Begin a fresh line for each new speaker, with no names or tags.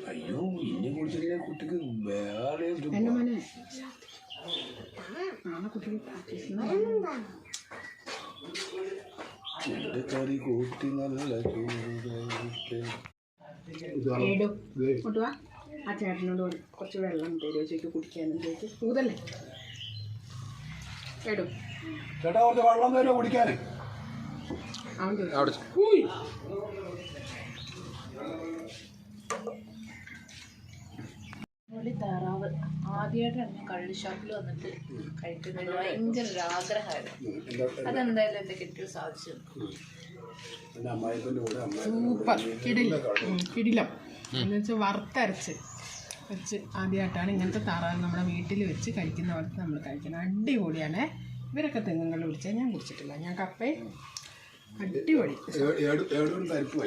അയ്യോ ഇന്നെ കുടിച്ചില്ലേ കുട്ടിക്ക് വേറെ കറി കൂട്ടി നല്ല
ആ ചേട്ടനോട് കുറച്ച് വെള്ളം തരുമോ ചോദിക്കും കുടിക്കാനും ചോദിക്കും ഊതല്ലേ കേട്ടോ
ചേട്ടാ കുറച്ച് വെള്ളം തരുമോ കുടിക്കാന്
താറാവ് ആദ്യമായിട്ടാണ് ഞാൻ കള്ളി ഷോപ്പിൽ വന്നിട്ട് കഴിക്കുന്നത് ഭയങ്കര ഒരു ആഗ്രഹമായിരുന്നു അതെന്തായാലും എൻ്റെ കെട്ടിയോ സാധിച്ചു
സൂപ്പർ കിടിലം എന്ന് വെച്ചാൽ വറുത്തരച്ച് വെച്ച് ആദ്യമായിട്ടാണ് ഇങ്ങനത്തെ താറാവ് നമ്മുടെ വീട്ടിൽ വെച്ച് കഴിക്കുന്ന വറുത്ത് നമ്മൾ കഴിക്കുന്നത് അടിപൊളിയാണ് ഇവരൊക്കെ തെങ്ങുകൾ കുടിച്ചാൽ ഞാൻ കുടിച്ചിട്ടില്ല ഞാൻ കപ്പയും അടിപൊളി